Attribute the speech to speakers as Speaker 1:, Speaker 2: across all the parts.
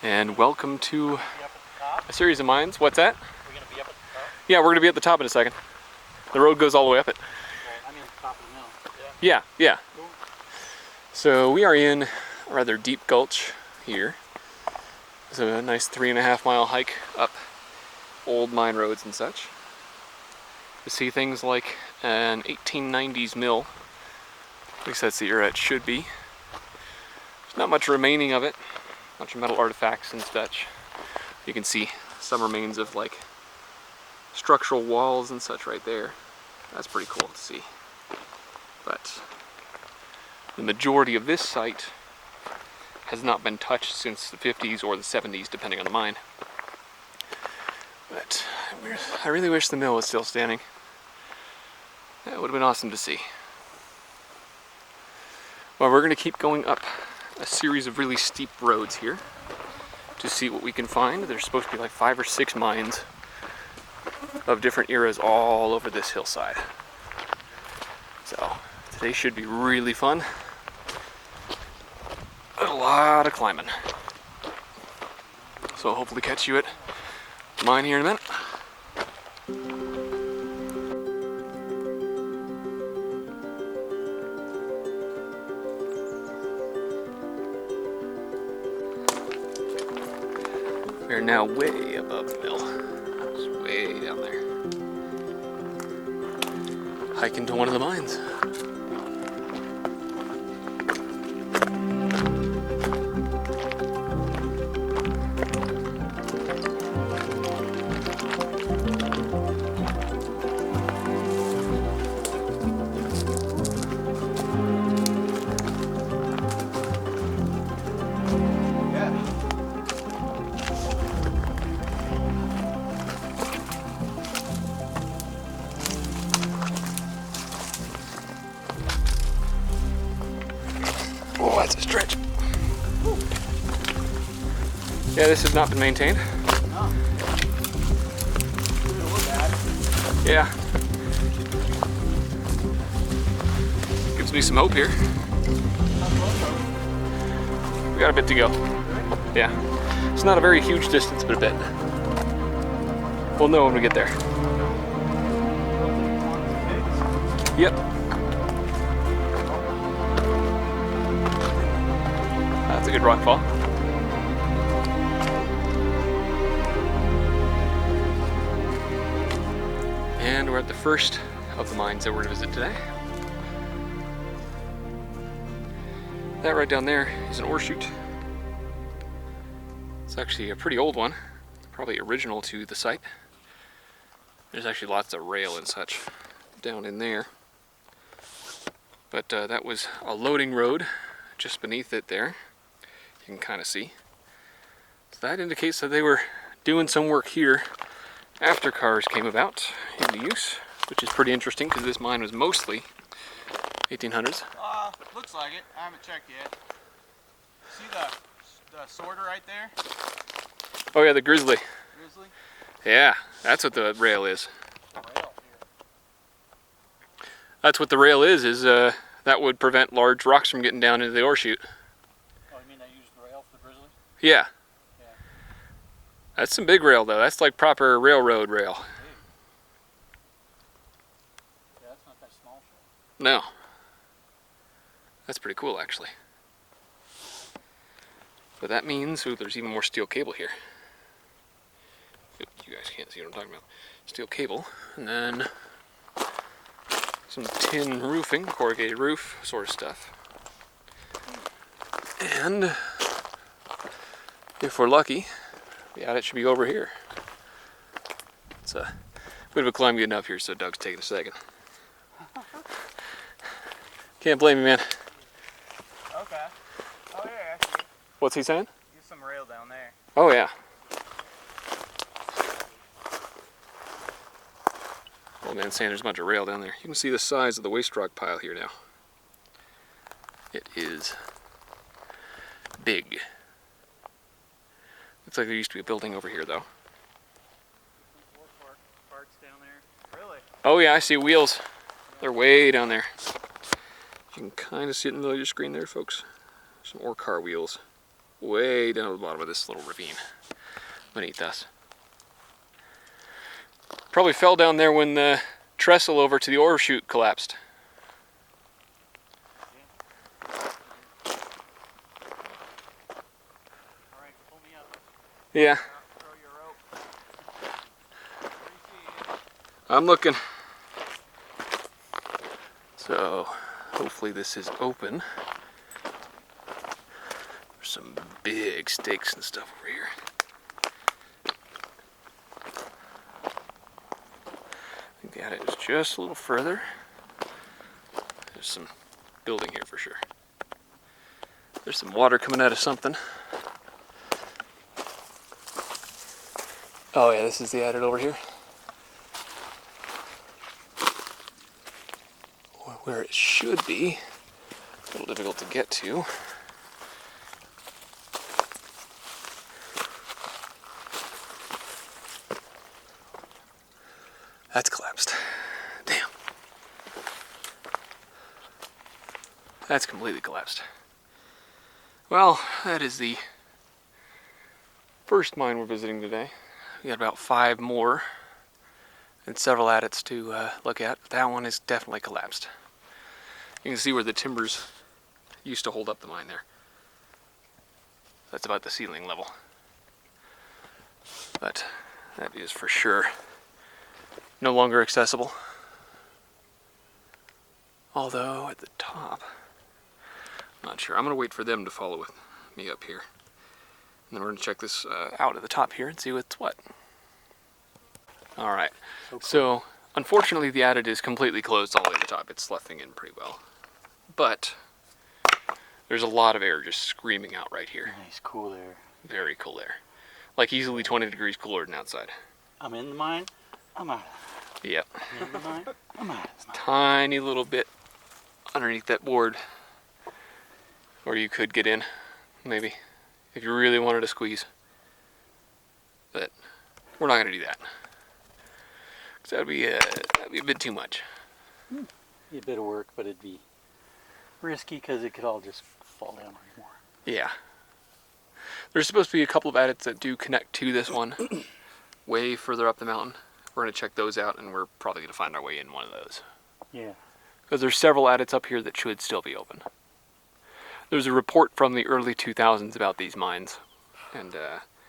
Speaker 1: And welcome to a series of mines. What's that?
Speaker 2: We're going to be up at the top?
Speaker 1: Yeah, we're going to be at the top in a second. The road goes all the way up it.
Speaker 2: Well, I mean the top of the mill.
Speaker 1: Yeah.
Speaker 2: Cool.
Speaker 1: So we are in a rather deep gulch here. It's a nice 3.5 mile hike up old mine roads and such. To see things like an 1890s mill. At least that's the era it should be. There's not much remaining of it. A bunch of metal artifacts and such. You can see some remains of like structural walls and such right there. That's pretty cool to see. But the majority of this site has not been touched since the 50s or the 70s, depending on the mine. But I really wish the mill was still standing. That would have been awesome to see. Well, we're going to keep going up a series of really steep roads here to see what we can find. There's supposed to be like 5 or 6 mines of different eras all over this hillside. So today should be really fun. A lot of climbing. So I'll hopefully catch you at mine here in a minute. We're now way above the mill. It's way down there. Hiking to one of the mines. Oh, that's a stretch. Yeah, this has not been maintained.
Speaker 2: No. It'll look bad.
Speaker 1: Yeah. Gives me some hope here. We got a bit to go. Yeah. It's not a very huge distance, but a bit. We'll know when we get there. Yep. That's a good rock fall. And we're at the first of the mines that we're going to visit today. That right down there is an ore chute. It's actually a pretty old one, probably original to the site. There's actually lots of rail and such down in there. But that was a loading road just beneath it there. You can kind of see. So that indicates that they were doing some work here after cars came about into use, which is pretty interesting because this mine was mostly 1800s.
Speaker 2: Looks like it. I haven't checked yet. See the sorter right there?
Speaker 1: Oh yeah, the Grizzly.
Speaker 2: Grizzly?
Speaker 1: Yeah, that's what the rail is.
Speaker 2: Rail here.
Speaker 1: That's what the rail is that would prevent large rocks from getting down into the ore chute.
Speaker 2: Oh, you mean they used the rail for the Grizzly?
Speaker 1: Yeah.
Speaker 2: Yeah.
Speaker 1: That's some big rail though. That's like proper railroad rail.
Speaker 2: Big. Yeah, that's not that small shit.
Speaker 1: No. That's pretty cool actually. But that means, ooh, there's even more steel cable here. You guys can't see what I'm talking about. Steel cable, and then some tin roofing, corrugated roof sort of stuff. And if we're lucky, the attic should be over here. It's a bit of a climb getting up here, so Doug's taking a second. Can't blame you, man.
Speaker 2: Okay. Oh yeah, actually.
Speaker 1: What's he saying?
Speaker 2: There's some rail down there.
Speaker 1: Oh yeah. Old man saying there's a bunch of rail down there. You can see the size of the waste rock pile here now. It is big. Looks like there used to be a building over here though.
Speaker 2: Some parts down there. Really?
Speaker 1: Oh yeah, I see wheels. They're way down there. You can kind of see it in the middle of your screen there, folks. Some ore car wheels. way down at the bottom of this little ravine beneath us. Probably fell down there when the trestle over to the ore chute collapsed.
Speaker 2: Alright, pull me up.
Speaker 1: Yeah,
Speaker 2: Throw your rope. Where do you see?
Speaker 1: I'm looking. So, hopefully this is open. There's some big stakes and stuff over here. I think the attic is just a little further. There's some building here for sure. There's some water coming out of something. Oh yeah, this is the attic over here. Where it should be. A little difficult to get to. That's collapsed. Damn. That's completely collapsed. Well, that is the first mine we're visiting today. We got about 5 more and several adits to look at. That one is definitely collapsed. You can see where the timbers used to hold up the mine there. That's about the ceiling level. But that is for sure no longer accessible. Although at the top, I'm not sure. I'm going to wait for them to follow with me up here. And then we're going to check this out at the top here and see what's what. Alright, so unfortunately the adit is completely closed all the way to the top. It's sloughing in pretty well. But there's a lot of air just screaming out right here.
Speaker 2: Nice, cool air.
Speaker 1: Very cool air. Like easily 20 degrees cooler than outside.
Speaker 2: I'm in the mine. I'm out.
Speaker 1: Yep.
Speaker 2: I'm in the mine. I'm out.
Speaker 1: Tiny little bit underneath that board where you could get in, maybe, if you really wanted to squeeze. But we're not going to do that. Because that'd be a bit too much.
Speaker 2: Be a bit of work, but it'd be risky because it could all just fall down right more.
Speaker 1: Yeah. There's supposed to be a couple of adits that do connect to this one way further up the mountain. We're going to check those out, and we're probably going to find our way in one of those.
Speaker 2: Yeah.
Speaker 1: Because there's several adits up here that should still be open. There's a report from the early 2000s about these mines. And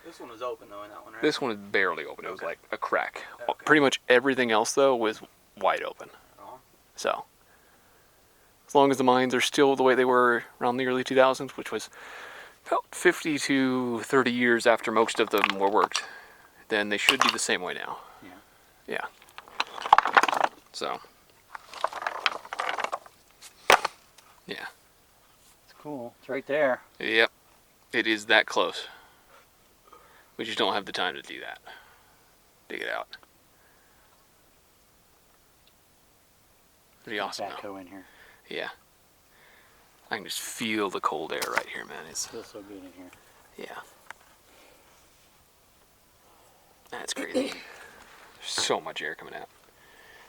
Speaker 2: This one was open though in that one, right?
Speaker 1: this one is barely open. It was like a crack.
Speaker 2: Okay.
Speaker 1: Pretty much everything else, though, was wide open.
Speaker 2: Oh.
Speaker 1: So, as long as the mines are still the way they were around the early 2000s, which was about 50 to 30 years after most of them were worked, then they should be the same way now. Yeah. So, yeah.
Speaker 2: It's cool. It's right there.
Speaker 1: Yep. It is that close. We just don't have the time to do that. Dig it out. Pretty awesome though.
Speaker 2: Backhoe in here.
Speaker 1: Yeah. I can just feel the cold air right here, man. It's,
Speaker 2: Feels so good in here.
Speaker 1: yeah. That's crazy. There's so much air coming out.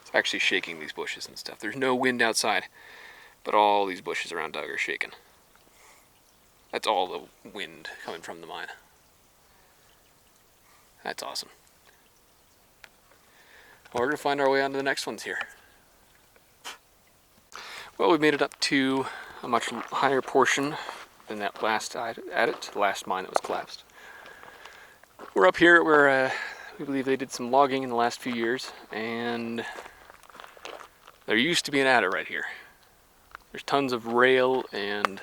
Speaker 1: It's actually shaking these bushes and stuff. There's no wind outside, but all these bushes around Doug are shaking. That's all the wind coming from the mine. That's awesome. Well, we're going to find our way on to the next ones here. Well, we've made it up to a much higher portion than that last adit, the last mine that was collapsed. We're up here where we believe they did some logging in the last few years, and there used to be an adit right here. There's tons of rail and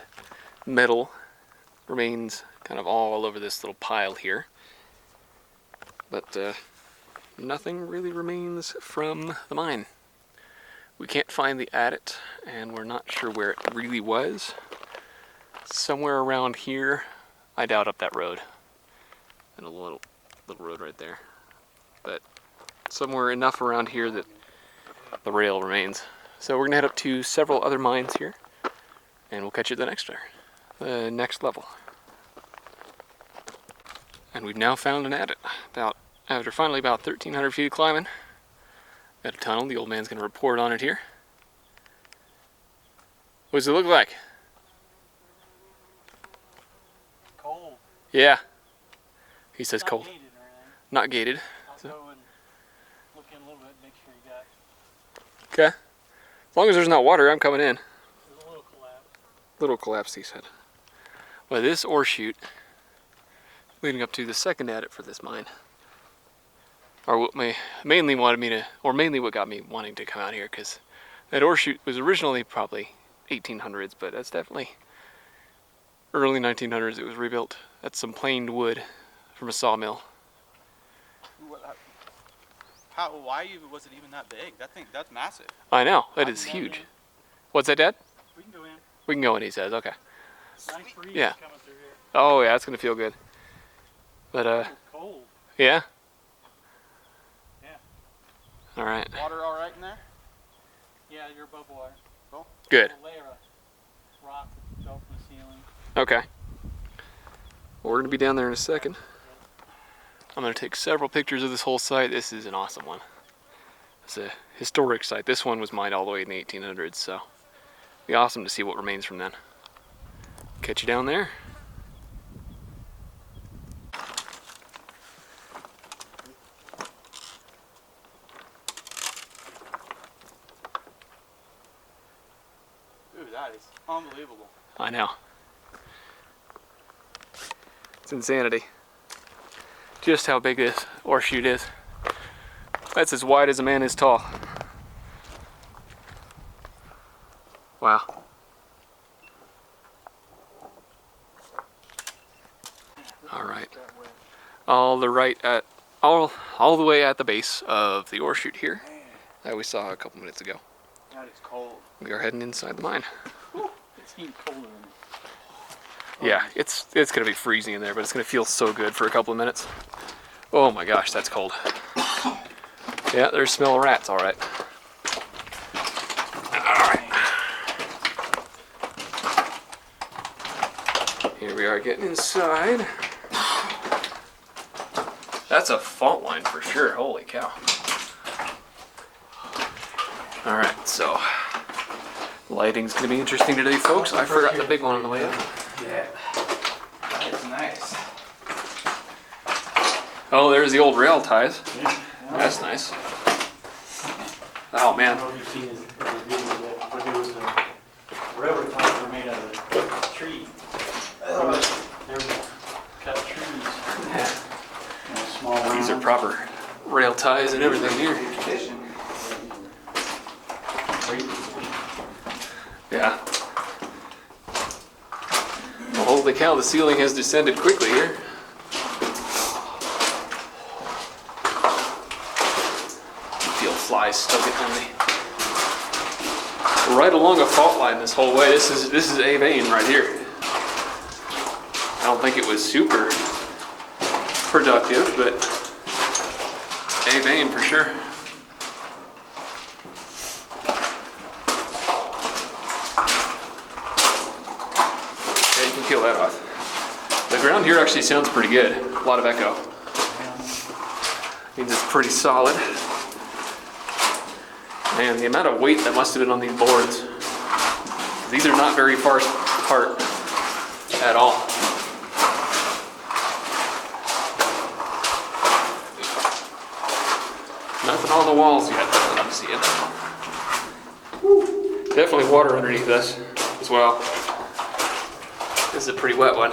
Speaker 1: metal remains kind of all over this little pile here. But nothing really remains from the mine. We can't find the adit, and we're not sure where it really was. Somewhere around here. I doubt up that road. And a little road right there. But somewhere enough around here that the rail remains. So we're gonna head up to several other mines here, and we'll catch you at the next level. And we've now found an adit. After finally about 1,300 feet of climbing, got a tunnel. The old man's gonna report on it here. What does it look like?
Speaker 2: Cold.
Speaker 1: Yeah. He says
Speaker 3: Not
Speaker 1: cold.
Speaker 3: gated or anything.
Speaker 1: Not gated.
Speaker 3: I'll
Speaker 1: So.
Speaker 3: go and look in a little bit, make sure you got.
Speaker 1: Okay. As long as there's not water, I'm coming in.
Speaker 3: There's a little collapse.
Speaker 1: Little collapse, he said. Well, this ore chute leading up to the second adit for this mine, or what mainly what got me wanting to come out here, because that ore chute was originally probably 1800s, but that's definitely early 1900s. It was rebuilt. That's some planed wood from a sawmill.
Speaker 2: Why was it even that big? That's massive.
Speaker 1: I know, that is huge. What's that, Dad?
Speaker 3: We can go in.
Speaker 1: We can go in, he says. Okay.
Speaker 3: Nice breeze
Speaker 1: Yeah.
Speaker 3: coming through here.
Speaker 1: Oh yeah, it's gonna feel good. But
Speaker 3: It's cold.
Speaker 1: yeah.
Speaker 3: Yeah.
Speaker 1: All right.
Speaker 2: Water all right in there?
Speaker 3: Yeah, you're above water.
Speaker 2: Cool.
Speaker 1: Good.
Speaker 3: A layer of rock fell from the ceiling.
Speaker 1: Okay. Well, we're gonna be down there in a second. I'm gonna take several pictures of this whole site. This is an awesome one. It's a historic site. This one was mined all the way in the 1800s, so it'll be awesome to see what remains from then. Catch you down there.
Speaker 2: Dude, that is unbelievable.
Speaker 1: I know. It's insanity. Just how big this ore chute is. That's as wide as a man is tall. Wow. All right. All the way at the base of the ore chute here that we saw a couple minutes ago.
Speaker 2: That is cold.
Speaker 1: We are heading inside the mine.
Speaker 3: It's getting colder in
Speaker 1: Yeah, it's gonna be freezing in there, but it's gonna feel so good for a couple of minutes. Oh my gosh, that's cold. Yeah, there's smell of rats, all right. All right. Here we are getting inside. That's a fault line for sure. Holy cow. All right, so lighting's gonna be interesting today, folks. I forgot the big one on the way up.
Speaker 2: Yeah. That is nice.
Speaker 1: Oh, there's the old rail ties. That's nice. Oh man.
Speaker 3: I don't know if you've seen his video yet, but there was a railroad ties were made out of tree. They were cut trees.
Speaker 1: Yeah.
Speaker 3: Small
Speaker 1: These are
Speaker 3: rounds.
Speaker 1: proper rail ties and everything here. Yeah. Well, holy cow, the ceiling has descended quickly here. Feel flies stuck on me. We're right along a fault line this whole way. This is A vein right here. I don't think it was super productive, but A vein for sure. Yeah, you can peel that off. The ground here actually sounds pretty good. A lot of echo. Means it's pretty solid. Man, the amount of weight that must have been on these boards. These are not very far apart at all. Nothing on the walls yet. Let me see it. Definitely water underneath this as well. This is a pretty wet one.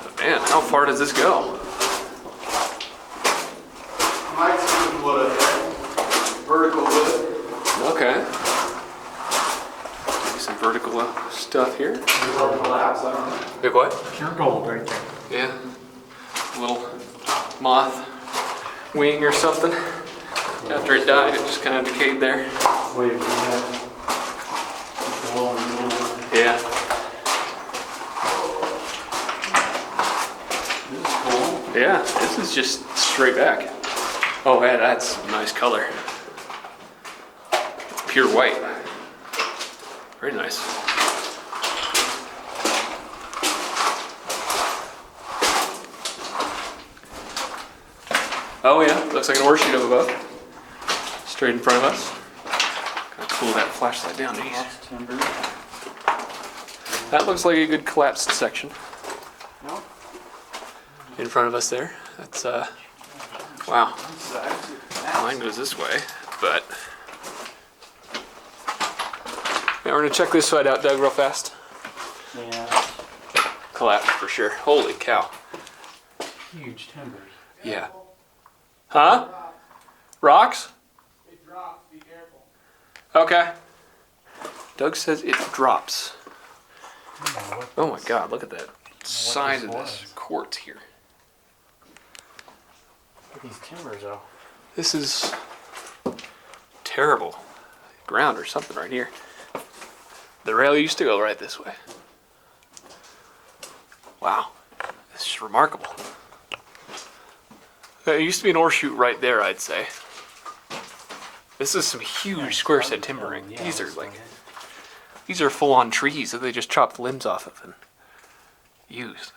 Speaker 1: But man, how far does this go?
Speaker 2: Might see some wood up there. Vertical wood.
Speaker 1: Okay. Maybe some vertical stuff here. Big what?
Speaker 3: Pure gold right there.
Speaker 1: Yeah. A little moth wing or something. After it died, it just kind of decayed there.
Speaker 3: Wait, we have
Speaker 1: Yeah.
Speaker 3: this is cool.
Speaker 1: Yeah, this is just straight back. Oh, yeah, that's a nice color. Pure white. Very nice. Oh yeah, looks like an ore chute up above. Straight in front of us. Kind of pull that flashlight down. Jeez.
Speaker 3: Lost timber.
Speaker 1: That looks like a good collapsed section
Speaker 2: No?
Speaker 1: in front of us there. That's wow.
Speaker 2: Sides.
Speaker 1: Mine goes this way, but yeah, we're gonna check this side out, Doug, real fast.
Speaker 3: Yeah.
Speaker 1: Collapsed for sure. Holy cow.
Speaker 3: Huge timbers.
Speaker 1: Yeah. Huh? Rocks?
Speaker 2: It drops, be careful.
Speaker 1: Okay. Doug says it drops. Oh my god, look at that size of this quartz here.
Speaker 3: Look at these timbers though.
Speaker 1: This is terrible ground or something right here. The rail used to go right this way. Wow, this is remarkable. There used to be an ore chute right there, I'd say. This is some huge square set timbering.
Speaker 3: Yeah,
Speaker 1: These are
Speaker 3: that's
Speaker 1: like,
Speaker 3: what
Speaker 1: these are full on trees that they just chopped limbs off of and used.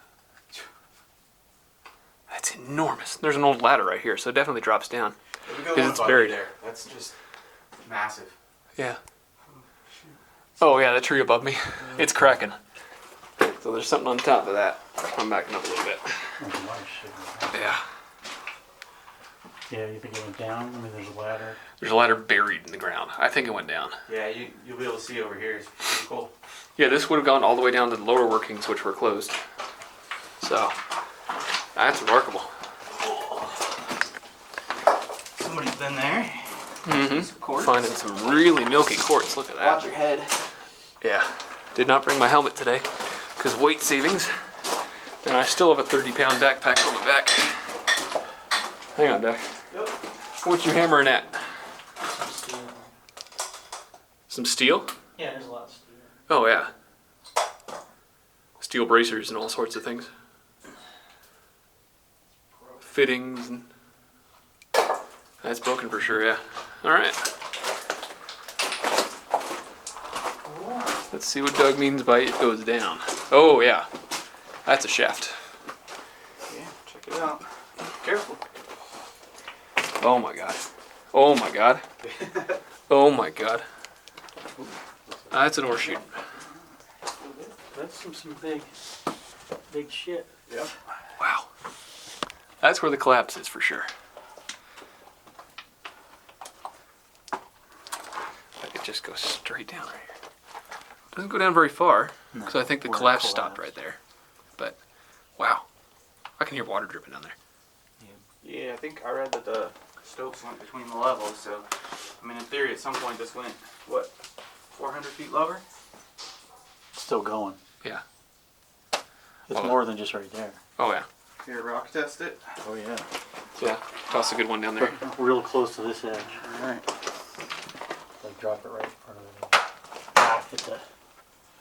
Speaker 1: That's enormous. There's an old ladder right here, so it definitely drops down. Because it's buried
Speaker 2: there. That's just massive.
Speaker 1: Yeah. Oh yeah, the tree above me. It's cracking. So there's something on top of that. I'm backing up a little bit.
Speaker 3: There's a lot of shit in there.
Speaker 1: Yeah.
Speaker 3: Yeah, you think it went down? I mean, there's a ladder.
Speaker 1: There's a ladder buried in the ground. I think it went down.
Speaker 2: Yeah, you'll be able to see over here. It's pretty cool.
Speaker 1: Yeah, this would have gone all the way down to the lower workings, which were closed. So, that's remarkable.
Speaker 2: Somebody's been there.
Speaker 1: Mm-hmm. Finding some really milky quartz. Look at that.
Speaker 2: Watch your head.
Speaker 1: Yeah. Did not bring my helmet today because weight savings. And I still have a 30-pound backpack on my back. Hang on, Doc.
Speaker 2: Yep.
Speaker 1: What you hammering at?
Speaker 3: Some steel.
Speaker 1: Some steel?
Speaker 3: Yeah, there's a lot of steel.
Speaker 1: Oh yeah. Steel bracers and all sorts of things. Fittings and that's broken for sure, yeah. Alright. Let's see what Doug means by it goes down. Oh yeah. That's a shaft.
Speaker 2: Yeah, check it out. Careful.
Speaker 1: Oh my god. Oh my god. Oh my god. That's an ore chute.
Speaker 3: That's some big shit.
Speaker 2: Yep.
Speaker 1: Wow. That's where the collapse is for sure. I could just go straight down right here. Doesn't go down very far, because I think the
Speaker 3: where it
Speaker 1: collapse stopped
Speaker 3: collapsed.
Speaker 1: right there. But, wow. I can hear water dripping down there.
Speaker 2: Yeah, I think I read that the stopes went between the levels, so, I mean, in theory, at some point this went, what, 400 feet lower?
Speaker 3: Still going.
Speaker 1: Yeah.
Speaker 3: It's
Speaker 1: Oh.
Speaker 3: more than just right there.
Speaker 1: Oh yeah.
Speaker 2: Here, rock test it.
Speaker 3: Oh yeah.
Speaker 1: Yeah. Toss a good one down there.
Speaker 3: Real close to this edge.
Speaker 2: Alright.
Speaker 3: Like drop it right in front of it. Ah, hit the.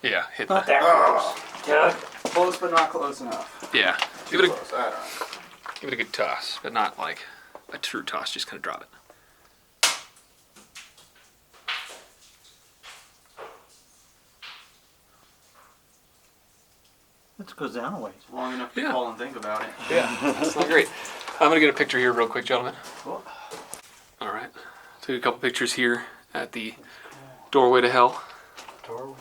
Speaker 1: Yeah, hit
Speaker 3: Not
Speaker 1: that.
Speaker 3: that close. Yeah.
Speaker 2: Close, but not close enough.
Speaker 1: Yeah.
Speaker 2: Too
Speaker 1: Give it,
Speaker 2: close. I don't know.
Speaker 1: give it a good toss, but not like a true toss, just kind of drop it.
Speaker 3: It goes down a ways.
Speaker 2: Long enough to
Speaker 1: Yeah.
Speaker 2: fall and think about it.
Speaker 1: Yeah, that's not great. I'm gonna get a picture here real quick, gentlemen.
Speaker 2: Cool.
Speaker 1: All right. Took a couple pictures here at the doorway to hell.
Speaker 3: Doorway.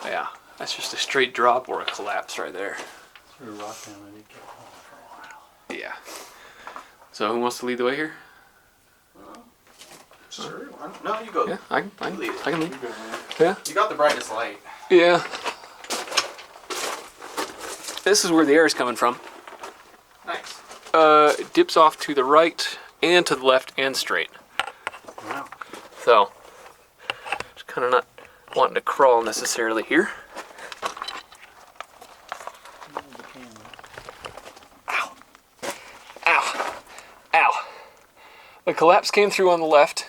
Speaker 1: Yeah, that's just a straight drop or a collapse right there.
Speaker 3: Threw a rock down and it kept going for a while.
Speaker 1: Yeah. So who wants to lead the way here?
Speaker 2: Sure. No, you go.
Speaker 1: Yeah, I can lead. I can lead.
Speaker 2: You go, man.
Speaker 1: Yeah.
Speaker 2: You got the brightest light.
Speaker 1: Yeah. This is where the air is coming from.
Speaker 2: Nice.
Speaker 1: It dips off to the right and to the left and straight.
Speaker 3: Wow.
Speaker 1: So, just kind of not wanting to crawl necessarily here. Ow. Ow. Ow. The collapse came through on the left.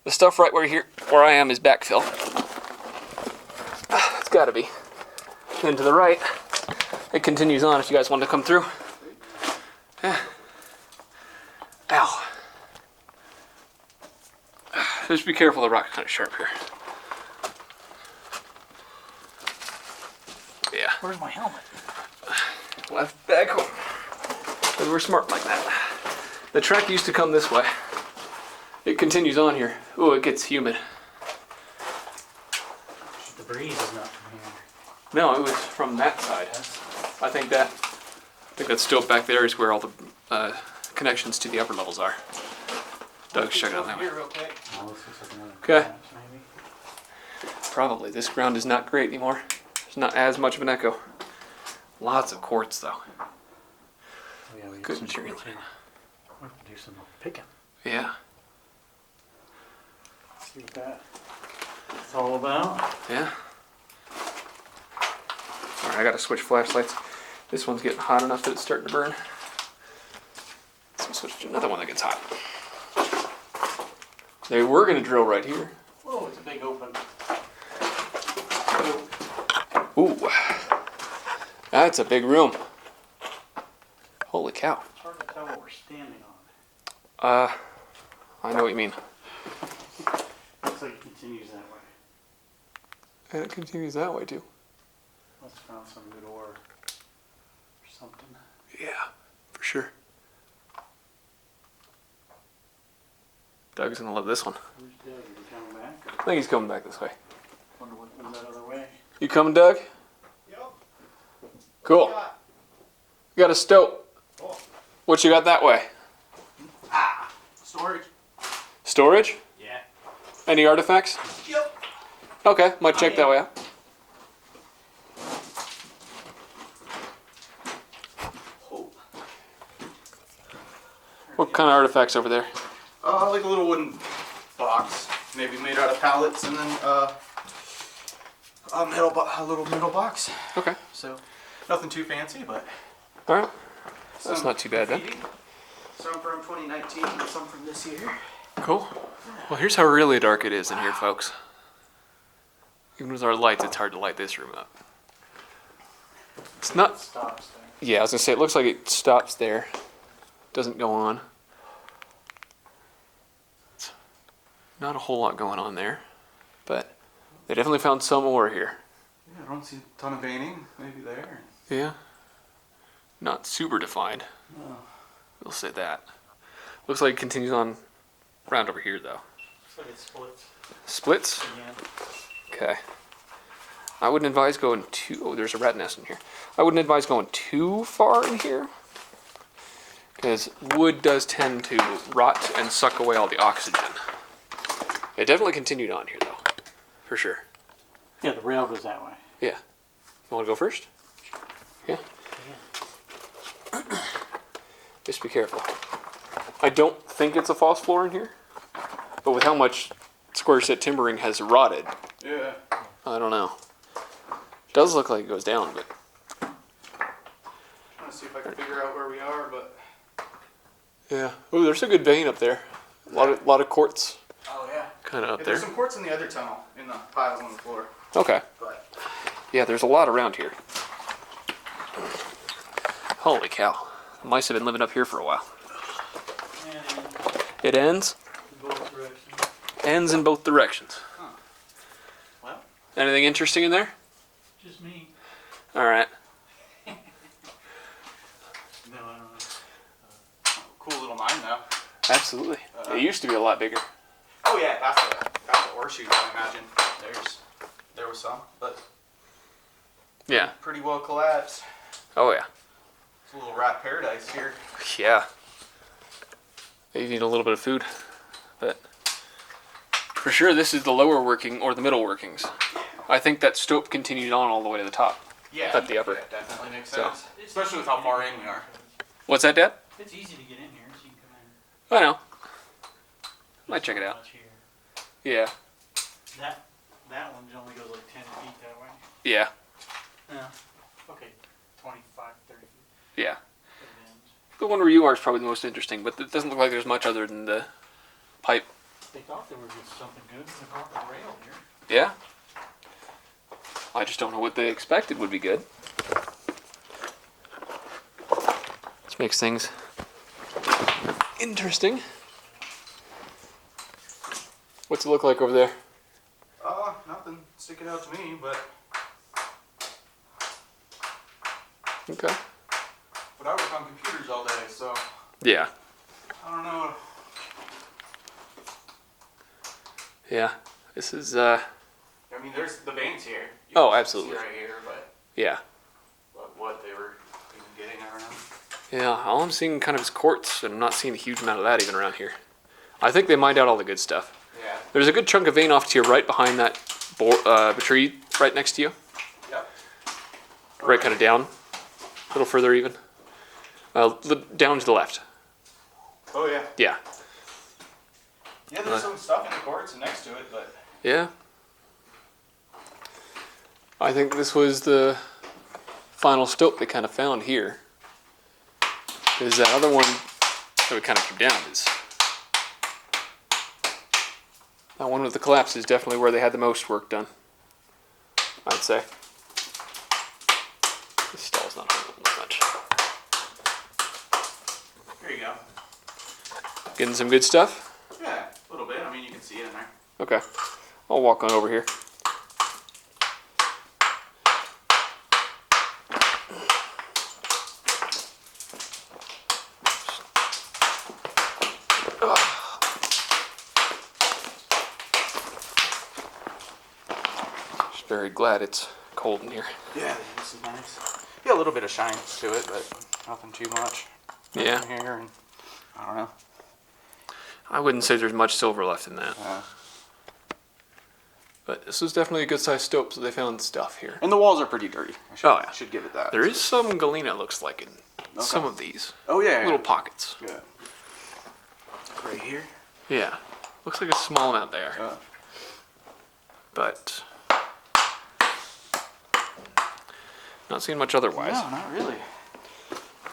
Speaker 1: The stuff right where I am is backfill. It's gotta be. Then to the right, it continues on if you guys want to come through. Yeah. Ow. Just be careful, the rock's kind of sharp here. Yeah.
Speaker 3: Where's my helmet?
Speaker 1: Left back home. Because we're smart like that. The track used to come this way. It continues on here. Ooh, it gets humid.
Speaker 3: from here.
Speaker 1: No, it was from that side. I think that stope back there is where all the connections to the upper levels are. Doug's checking out that way.
Speaker 2: Here real quick.
Speaker 3: Oh, this looks like another
Speaker 1: Okay.
Speaker 3: collapse, maybe.
Speaker 1: Probably. This ground is not great anymore. There's not as much of an echo. Lots of quartz though.
Speaker 3: Oh, yeah, we got
Speaker 1: Good
Speaker 3: some
Speaker 1: material.
Speaker 3: quartz here. We're gonna do some more picking.
Speaker 1: Yeah.
Speaker 3: See what that's all about.
Speaker 1: Yeah. Alright, I gotta switch flashlights. This one's getting hot enough that it's starting to burn. So switch to another one that gets hot. They were gonna drill right here.
Speaker 3: Whoa, it's a big open.
Speaker 1: Ooh. That's a big room. Holy cow.
Speaker 3: It's hard to tell what we're standing on.
Speaker 1: I know what you mean.
Speaker 3: Looks like it continues that way.
Speaker 1: And it continues that way too.
Speaker 3: Must have found some good ore or something.
Speaker 1: Yeah, for sure. Doug's gonna love this one.
Speaker 3: Where's Doug? Is he coming back?
Speaker 1: I think he's coming back this way.
Speaker 3: Wonder what was that other way.
Speaker 1: You coming, Doug?
Speaker 2: Yep.
Speaker 1: Cool. You got a stope.
Speaker 2: Oh.
Speaker 1: What you got that way?
Speaker 2: Storage.
Speaker 1: Storage?
Speaker 2: Yeah.
Speaker 1: Any artifacts?
Speaker 2: Yep.
Speaker 1: Okay, might check that way out.
Speaker 2: Oh.
Speaker 1: What kind of artifacts over there?
Speaker 2: Like a little wooden box, maybe made out of pallets, and then a little metal box.
Speaker 1: Okay.
Speaker 2: So nothing too fancy, but
Speaker 1: Alright. That's
Speaker 2: some
Speaker 1: not too bad then.
Speaker 2: graffiti. Some from 2019 and some from this year.
Speaker 1: Cool. Well, here's how really dark it is in here, folks. Even with our lights, it's hard to light this room up. It's
Speaker 3: It
Speaker 1: not...
Speaker 3: stops there.
Speaker 1: Yeah, I was gonna say, it looks like it stops there. Doesn't go on. It's not a whole lot going on there. But they definitely found some ore here.
Speaker 2: Yeah, I don't see a ton of veining. Maybe there.
Speaker 1: Yeah. Not super defined.
Speaker 2: No.
Speaker 1: We'll say that. Looks like it continues on around over here, though.
Speaker 3: Looks like it splits
Speaker 1: Splits?
Speaker 3: again.
Speaker 1: Okay. I wouldn't advise going too... Oh, there's a rat nest in here. I wouldn't advise going too far in here. Because wood does tend to rot and suck away all the oxygen. It definitely continued on here, though. For sure.
Speaker 3: Yeah, the rail goes that way.
Speaker 1: Yeah. You want to go first? Yeah. Just be careful. I don't think it's a false floor in here. But with how much square set timbering has rotted,
Speaker 2: Yeah.
Speaker 1: I don't know. Does look like it goes down, but...
Speaker 2: Trying to see if I can figure out where we are, but.
Speaker 1: Yeah. Ooh, there's a good vein up there. A lot of quartz
Speaker 2: Oh yeah.
Speaker 1: kind of up
Speaker 2: Yeah,
Speaker 1: there.
Speaker 2: there's some quartz in the other tunnel, in the piles on the floor.
Speaker 1: Okay.
Speaker 2: But
Speaker 1: Yeah, there's a lot around here. Holy cow. The mice have been living up here for a while.
Speaker 3: And
Speaker 1: It ends?
Speaker 3: in both directions.
Speaker 1: Ends in both directions.
Speaker 2: well,
Speaker 1: Anything interesting in there?
Speaker 3: Just me.
Speaker 1: Alright.
Speaker 3: No, I don't know.
Speaker 2: cool little mine though.
Speaker 1: Absolutely. It used to be a lot bigger.
Speaker 2: Oh yeah, that's the horseshoe. I imagine there was some, but
Speaker 1: Yeah.
Speaker 2: pretty well collapsed.
Speaker 1: Oh yeah.
Speaker 2: It's a little rat paradise here.
Speaker 1: Yeah. You need a little bit of food. But for sure this is the lower working or the middle workings. I think that stope continued on all the way to the top.
Speaker 2: Yeah,
Speaker 1: At the upper.
Speaker 2: yeah, definitely makes
Speaker 1: So.
Speaker 2: sense. Especially with how far in we are.
Speaker 1: What's that, Dad?
Speaker 3: It's easy to get in here, so you can come in.
Speaker 1: I know. Might check it out.
Speaker 3: Much here.
Speaker 1: Yeah.
Speaker 3: That one only goes like 10 feet that way.
Speaker 1: Yeah.
Speaker 3: Yeah. Okay, 25, 30 feet.
Speaker 1: Yeah.
Speaker 3: It ends.
Speaker 1: The one where you are is probably the most interesting, but it doesn't look like there's much other than the pipe.
Speaker 3: They thought there was just something good. They brought the rail here.
Speaker 1: Yeah. I just don't know what they expected would be good. Which makes things interesting. What's it look like over there?
Speaker 2: Nothing sticking out to me, but
Speaker 1: Okay.
Speaker 2: I work on computers all day, so
Speaker 1: Yeah.
Speaker 2: I don't know.
Speaker 1: Yeah. This is
Speaker 2: I mean, there's the veins here.
Speaker 1: Oh,
Speaker 2: can see
Speaker 1: absolutely.
Speaker 2: right here, but
Speaker 1: Yeah.
Speaker 2: what they were even getting, I don't know.
Speaker 1: Yeah, all I'm seeing kind of is quartz, and I'm not seeing a huge amount of that even around here. I think they mined out all the good stuff.
Speaker 2: Yeah.
Speaker 1: There's a good chunk of vein off to your right behind that tree right next to you.
Speaker 2: Yep.
Speaker 1: Right kind of down. A little further even. Down to the left.
Speaker 2: Oh yeah.
Speaker 1: Yeah.
Speaker 2: Yeah, there's some stuff in the quartz next to it, but
Speaker 1: Yeah. I think this was the final stope they kind of found here. Because that other one that we kind of came down is... That one with the collapse is definitely where they had the most work done, I'd say. This stall's not holding that much.
Speaker 2: here you go.
Speaker 1: Getting some good stuff?
Speaker 2: Yeah, a little bit. I mean, you can see it in there.
Speaker 1: Okay. I'll walk on over here. Just very glad it's cold in here.
Speaker 2: Yeah, this is nice. Yeah, a little bit of shine to it, but nothing too much.
Speaker 1: Yeah.
Speaker 2: Nothing here, and I don't know.
Speaker 1: I wouldn't say there's much silver left in that. But this was definitely a good sized stope, so they found stuff here.
Speaker 2: And the walls are pretty dirty. I should give it that.
Speaker 1: There is some galena, looks like, in some of these.
Speaker 2: Oh yeah.
Speaker 1: Little pockets.
Speaker 2: Yeah. Right here.
Speaker 1: Yeah. Looks like a small amount there. But not seeing much otherwise.
Speaker 2: No, not really.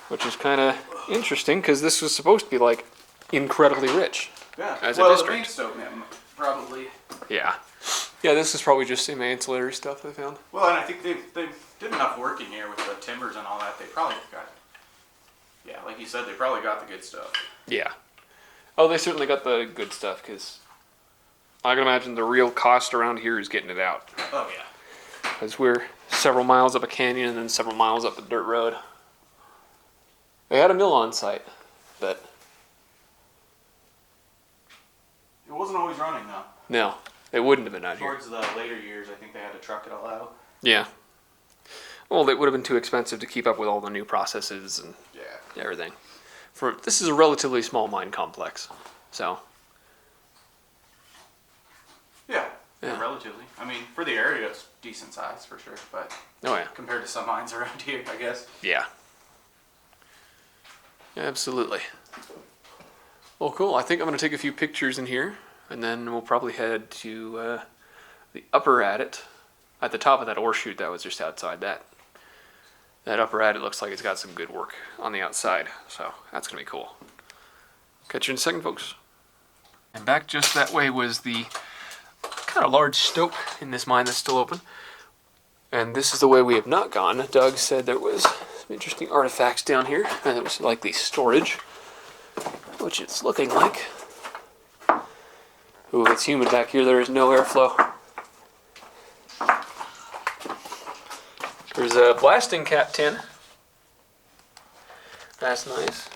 Speaker 1: Which is kind of interesting, because this was supposed to be, like, incredibly rich.
Speaker 2: Yeah.
Speaker 1: As a
Speaker 2: well,
Speaker 1: district.
Speaker 2: the main stope, probably.
Speaker 1: Yeah. Yeah, this is probably just some ancillary stuff they found.
Speaker 2: Well, and I think they did enough work in here with the timbers and all that. They probably got, yeah, like you said, they probably got the good stuff.
Speaker 1: Yeah. Oh, they certainly got the good stuff, because I can imagine the real cost around here is getting it out.
Speaker 2: Oh, yeah.
Speaker 1: Because we're several miles up a canyon and then several miles up a dirt road. They had a mill on site, but
Speaker 2: It wasn't always running, though.
Speaker 1: no, it wouldn't have been out here.
Speaker 2: Towards the later years, I think they had to truck it all out.
Speaker 1: Yeah. Well, it would have been too expensive to keep up with all the new processes and
Speaker 2: Yeah.
Speaker 1: everything. This is a relatively small mine complex, so
Speaker 2: Yeah.
Speaker 1: Yeah.
Speaker 2: Relatively. I mean, for the area, it's decent size for sure, but
Speaker 1: oh yeah,
Speaker 2: compared to some mines around here, I guess.
Speaker 1: yeah, absolutely. Well, cool. I think I'm going to take a few pictures in here, and then we'll probably head to the upper adit at the top of that ore chute that was just outside that. That upper adit looks like it's got some good work on the outside, so that's going to be cool. Catch you in a second, folks. And back just that way was the kind of large stope in this mine that's still open. And this is the way we have not gone. Doug said there was some interesting artifacts down here, and it was likely storage, which it's looking like. Ooh, it's humid back here. There is no airflow. There's a blasting cap tin. That's nice.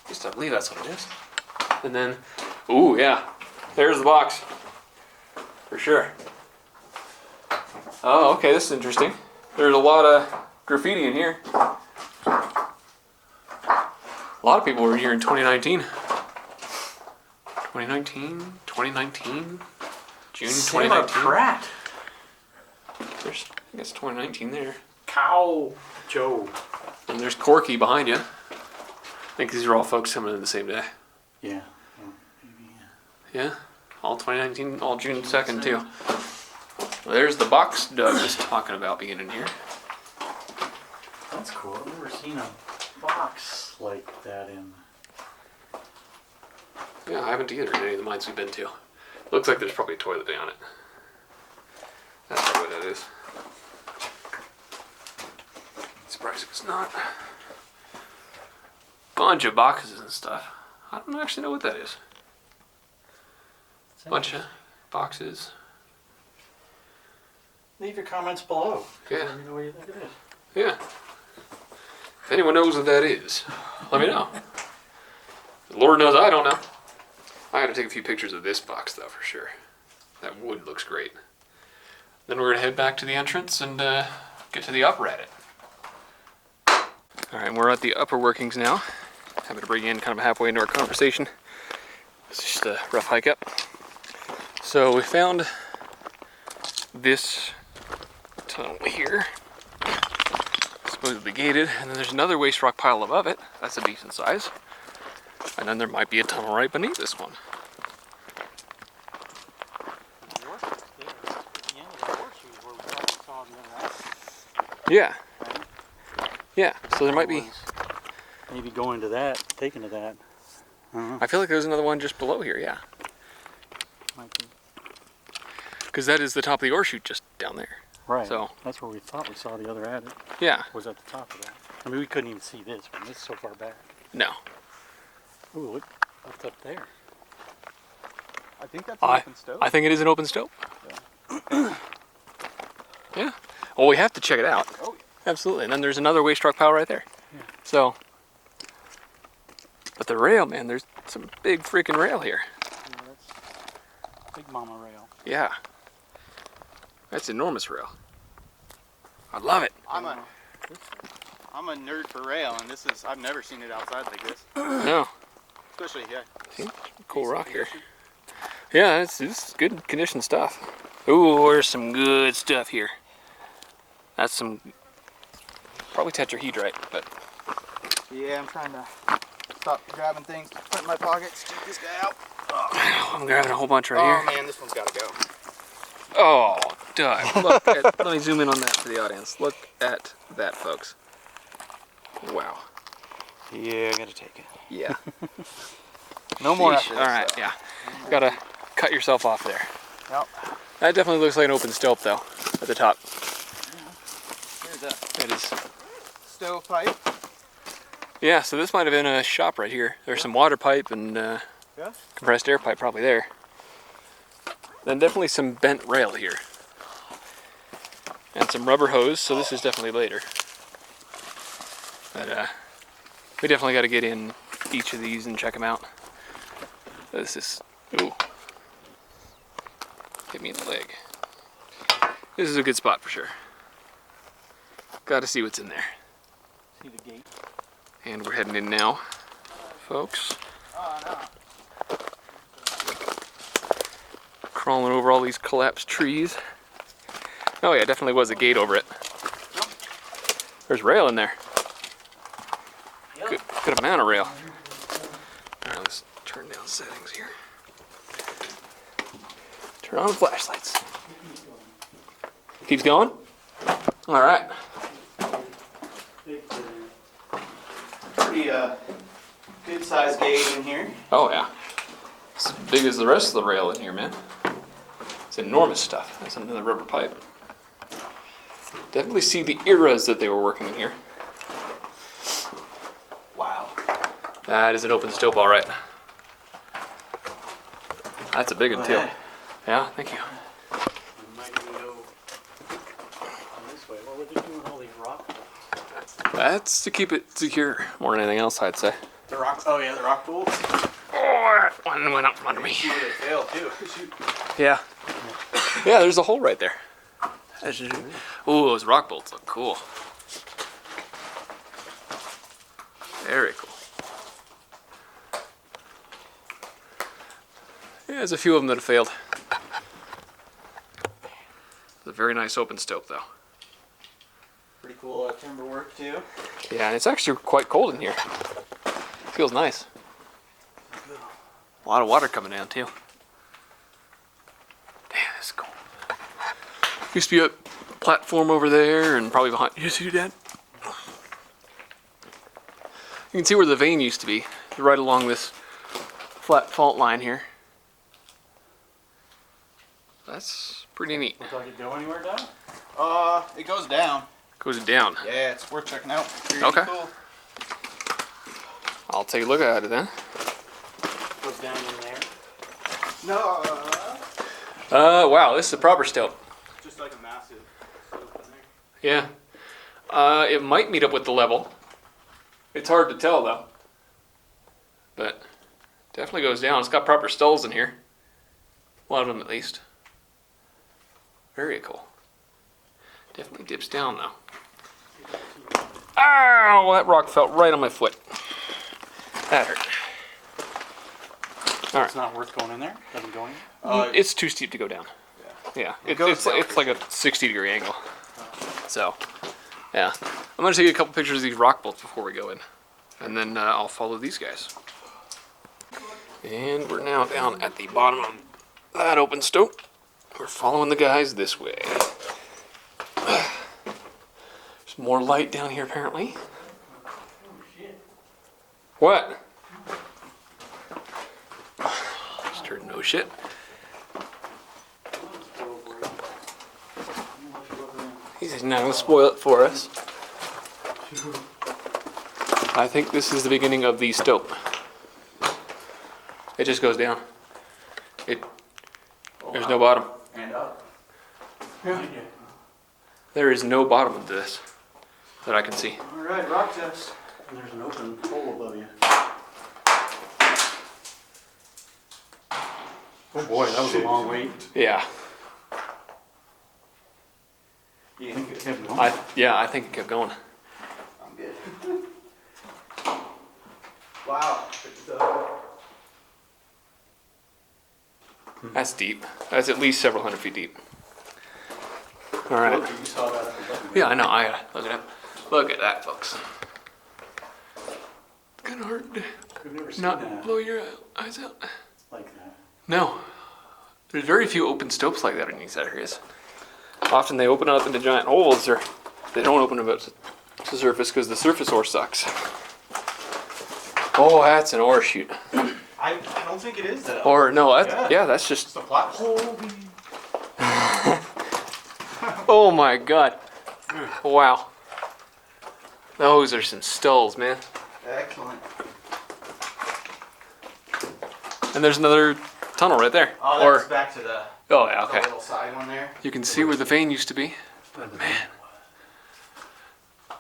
Speaker 1: At least I believe that's what it is. And then, ooh, yeah. There's the box. For sure. Oh, okay, this is interesting. There's a lot of graffiti in here. A lot of people were here in 2019. 2019? June 2019?
Speaker 2: Pratt.
Speaker 1: There's, I guess 2019 there.
Speaker 3: Cow Joe.
Speaker 1: And there's Corky behind you. I think these are all folks coming in the same day.
Speaker 3: Yeah.
Speaker 1: Yeah, all 2019, all June 2nd too. Well, there's the box Doug was talking about being in here.
Speaker 3: That's cool. I've never seen a box like that in.
Speaker 1: Yeah, I haven't either in any of the mines we've been to. Looks like there's probably a toilet on it. That's probably what that is. Surprised it's not. Bunch of boxes and stuff. I don't actually know what that is. Bunch of boxes.
Speaker 3: Leave your comments below.
Speaker 1: Yeah.
Speaker 3: Let me know what you think it is.
Speaker 1: Yeah. If anyone knows what that is, let me know. Lord knows I don't know. I gotta take a few pictures of this box though for sure. That wood looks great. Then we're gonna head back to the entrance and get to the upper at it. All right, we're at the upper workings now. Happy to bring you in kind of halfway into our conversation. It's just a rough hike up. So we found this tunnel here, supposedly gated, and then there's another waste rock pile above it. That's a decent size. And then there might be a tunnel right beneath this one. Yeah. Yeah, so there might be...
Speaker 3: Maybe going to that, taking to that.
Speaker 1: I feel like there's another one just below here, yeah.
Speaker 3: Might be.
Speaker 1: Because that is the top of the ore chute just down there.
Speaker 3: Right.
Speaker 1: So
Speaker 3: that's where we thought we saw the other adit.
Speaker 1: yeah.
Speaker 3: Was at the top of that. I mean, we couldn't even see this one. This is so far back.
Speaker 1: No.
Speaker 3: Ooh, look what's up there.
Speaker 2: I think that's an open stope.
Speaker 1: I think it is an open stope. Yeah. Yeah. Well, we have to check it out.
Speaker 2: Oh, yeah.
Speaker 1: Absolutely. And then there's another waste rock pile right there.
Speaker 3: Yeah.
Speaker 1: So, but the rail, man, there's some big freaking rail here.
Speaker 3: Yeah, that's big mama rail.
Speaker 1: Yeah. That's enormous rail. I love it.
Speaker 2: I'm a nerd for rail, and this is, I've never seen it outside like this.
Speaker 1: No.
Speaker 2: Especially, yeah.
Speaker 1: See? Cool rock here. Yeah, it's good condition stuff. Ooh, there's some good stuff here. That's some, probably tetrahedrite, but.
Speaker 2: Yeah, I'm trying to stop grabbing things, put in my pockets, check this guy out.
Speaker 1: I'm grabbing a whole bunch right
Speaker 2: Oh
Speaker 1: here.
Speaker 2: man, this one's gotta go.
Speaker 1: Oh, duh. Look at, let me zoom in on that for the audience. Look at that, folks. Wow.
Speaker 2: Yeah, I gotta take it.
Speaker 1: Yeah.
Speaker 2: No more
Speaker 1: Sheesh.
Speaker 2: after this,
Speaker 1: All right, yeah. Gotta cut yourself off there.
Speaker 2: Yep.
Speaker 1: That definitely looks like an open stope, though, at the top.
Speaker 2: Here's a
Speaker 1: It is.
Speaker 2: stovepipe.
Speaker 1: Yeah, so this might have been a shop right here. There's some water pipe and
Speaker 2: Yeah.
Speaker 1: compressed air pipe probably there. Then definitely some bent rail here. And some rubber hose, so this is definitely later. But we definitely got to get in each of these and check them out. This is, ooh. Hit me in the leg. This is a good spot for sure. Got to see what's in there.
Speaker 3: See the gate?
Speaker 1: And we're heading in now, folks.
Speaker 2: Oh no.
Speaker 1: Crawling over all these collapsed trees. Oh yeah, definitely was a gate over it. There's rail in there. Good amount of rail. Alright, let's turn down settings here. Turn on the flashlights. Keeps going? Alright.
Speaker 2: Pretty good sized gauge in here.
Speaker 1: Oh yeah. It's as big as the rest of the rail in here, man. It's enormous stuff. That's another rubber pipe. Definitely see the eras that they were working in here. Wow. That is an open stope, all right. That's a big one, too. Yeah, thank you.
Speaker 3: We might even go this way. What were they doing with all these rocks?
Speaker 1: That's to keep it secure more than anything else, I'd say.
Speaker 2: The rocks. Oh yeah, the rock pools.
Speaker 1: Oh, that one went up from under me.
Speaker 2: See where they fail too. Shoot.
Speaker 1: Yeah. Yeah, there's a hole right there. Ooh, those rock bolts look cool. Very cool. Yeah, there's a few of them that have failed. It's a very nice open stope, though.
Speaker 2: Pretty cool timber work too.
Speaker 1: Yeah, and it's actually quite cold in here. Feels nice. A lot of water coming down, too. Damn, this is cool. Used to be a platform over there and probably behind. You see that? You can see where the vein used to be, right along this flat fault line here. That's pretty neat.
Speaker 3: Looks like it go anywhere down?
Speaker 2: It goes down.
Speaker 1: Goes down.
Speaker 2: Yeah, it's worth checking out. Pretty
Speaker 1: Okay.
Speaker 2: cool.
Speaker 1: I'll take a look at it then.
Speaker 3: Goes down in there.
Speaker 2: No.
Speaker 1: Wow, this is a proper stope.
Speaker 2: Just like a massive stope in there.
Speaker 1: Yeah. It might meet up with the level. It's hard to tell though. But definitely goes down. It's got proper stalls in here. A lot of them at least. Very cool. Definitely dips down though. Ow! That rock felt right on my foot. That hurt. All right.
Speaker 3: It's not worth going in there? Doesn't go in?
Speaker 1: It's too steep to go down. Yeah, it's like a 60-degree angle. So, yeah. I'm gonna take a couple pictures of these rock bolts before we go in. And then I'll follow these guys. And we're now down at the bottom of that open stope. We're following the guys this way. There's more light down here apparently. What? Just heard no shit. He's not gonna spoil it for us. I think this is the beginning of the stope. It just goes down. There's no bottom.
Speaker 2: And up.
Speaker 3: Yeah.
Speaker 1: There is no bottom of this that I can see.
Speaker 2: All right, rock test.
Speaker 3: And there's an open hole above you. Oh boy, that was a long wait.
Speaker 1: Yeah.
Speaker 3: You think it kept going?
Speaker 1: I think it kept going.
Speaker 2: I'm good. Wow.
Speaker 1: That's deep. That's at least several hundred feet deep. All right.
Speaker 3: Look, you saw that up above.
Speaker 1: Yeah, I know. Look at that. Look at that, folks. Kind of hard to
Speaker 3: We've never seen
Speaker 1: not
Speaker 3: that
Speaker 1: blow your eyes out.
Speaker 3: like that.
Speaker 1: No. There's very few open stopes like that in these areas. Often they open up into giant holes, or they don't open up to the surface because the surface ore sucks. Oh, that's an ore chute.
Speaker 2: I don't think it is though.
Speaker 1: Or no, that's just.
Speaker 2: It's a flat hole.
Speaker 1: Oh my god! Wow. Those are some stalls, man.
Speaker 2: Excellent.
Speaker 1: And there's another tunnel right there.
Speaker 2: Oh, that's back to the,
Speaker 1: Oh yeah,
Speaker 2: the
Speaker 1: okay.
Speaker 2: little side one there.
Speaker 1: You can see where the vein used to be. But man,